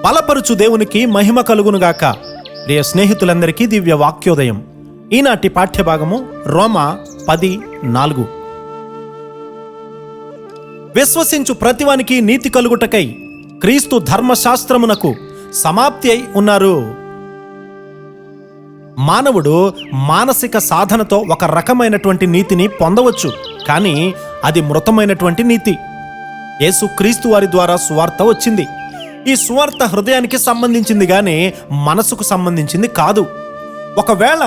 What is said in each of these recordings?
బలపరుచు దేవునికి మహిమ కలుగునుగాక. ప్రియ స్నేహితులందరికీ దివ్య వాక్యోదయం. ఈనాటి పాఠ్యభాగము రోమా 10:4. విశ్వసించు ప్రతివానికి నీతి కలుగుటకై క్రీస్తు ధర్మశాస్త్రమునకు సమాప్తి అయి ఉన్నారు. మానవుడు మానసిక సాధనతో ఒక రకమైనటువంటి నీతిని పొందవచ్చు, కానీ అది మృతమైనటువంటి నీతి. యేసు క్రీస్తు వారి ద్వారా సువార్త వచ్చింది. ఈ సువార్త హృదయానికి సంబంధించింది గాని మనసుకు సంబంధించింది కాదు. ఒకవేళ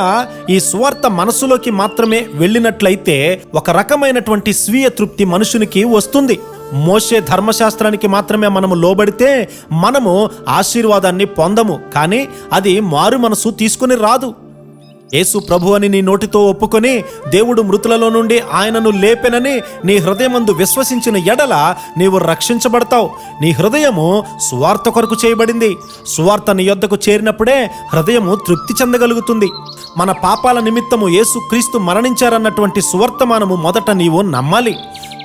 ఈ సువార్త మనసులోకి మాత్రమే వెళ్ళినట్లయితే ఒక రకమైనటువంటి స్వీయ తృప్తి మనుషునికి వస్తుంది. మోషే ధర్మశాస్త్రానికి మాత్రమే మనము లోబడితే మనము ఆశీర్వాదాన్ని పొందము, కానీ అది మారు మనసు తీసుకుని రాదు. యేసు ప్రభు అని నీ నోటితో ఒప్పుకొని దేవుడు మృతులలో నుండి ఆయనను లేపెనని నీ హృదయమందు విశ్వసించిన ఎడల నీవు రక్షించబడతావు. నీ హృదయము సువార్త కొరకు చేయబడింది. సువార్త నీ యొద్దకు చేరినప్పుడే హృదయము తృప్తి చెందగలుగుతుంది. మన పాపాల నిమిత్తము యేసు క్రీస్తు మరణించారన్నటువంటి సువర్తమానము మొదట నీవు నమ్మాలి.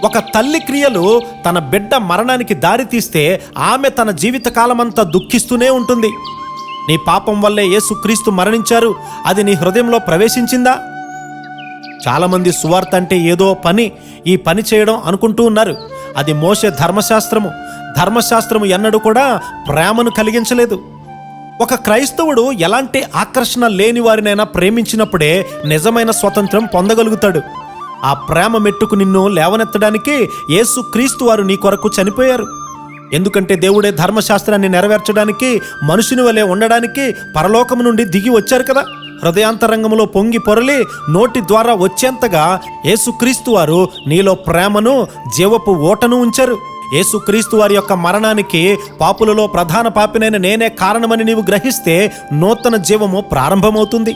ఒక తల్లి క్రియలు తన బిడ్డ మరణానికి దారితీస్తే ఆమె తన జీవిత కాలమంతా దుఃఖిస్తూనే ఉంటుంది. నీ పాపం వల్లే యేసు క్రీస్తు మరణించారు, అది నీ హృదయంలో ప్రవేశించిందా? చాలామంది సువార్త అంటే ఏదో పని, ఈ పని చేయడం అనుకుంటూ ఉన్నారు. అది మోషే ధర్మశాస్త్రము ఎన్నడూ కూడా ప్రేమను కలిగించలేదు. ఒక క్రైస్తవుడు ఎలాంటి ఆకర్షణ లేని వారినైనా ప్రేమించినప్పుడే నిజమైన స్వతంత్రం పొందగలుగుతాడు. ఆ ప్రేమ మెట్టుకు నిన్ను లేవనెత్తడానికి యేసు క్రీస్తు వారు నీ కొరకు చనిపోయారు. ఎందుకంటే దేవుడే ధర్మశాస్త్రాన్ని నెరవేర్చడానికి, మనుషుని వలె ఉండడానికి పరలోకము నుండి దిగి వచ్చారు కదా. హృదయాంతరంగంలో పొంగి పొరలి నోటి ద్వారా వచ్చేంతగా యేసుక్రీస్తు వారు నీలో ప్రేమను, జీవపు ఓటను ఉంచారు. యేసుక్రీస్తు వారి యొక్క మరణానికి పాపులలో ప్రధాన పాపినైన నేనే కారణమని నీవు గ్రహిస్తే నూతన జీవము ప్రారంభమవుతుంది.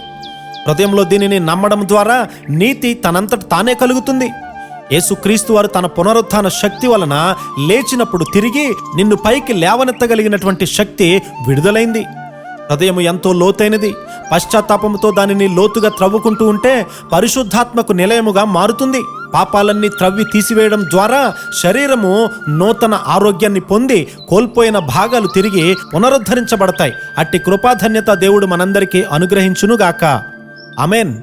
హృదయంలో దీనిని నమ్మడం ద్వారా నీతి తనంతట తానే కలుగుతుంది. యేసుక్రీస్తు వారు తన పునరుత్థాన శక్తి వలన లేచినప్పుడు తిరిగి నిన్ను పైకి లేవనెత్తగలిగినటువంటి శక్తి విడుదలైంది. హృదయం ఎంతో లోతైనది. పశ్చాత్తాపంతో దానిని లోతుగా త్రవ్వుకుంటూ ఉంటే పరిశుద్ధాత్మకు నిలయముగా మారుతుంది. పాపాలన్నీ త్రవ్వి తీసివేయడం ద్వారా శరీరము నూతన ఆరోగ్యాన్ని పొంది కోల్పోయిన భాగాలు తిరిగి పునరుద్ధరించబడతాయి. అట్టి కృపాధన్యత దేవుడు మనందరికీ అనుగ్రహించునుగాక. ఆమేన్.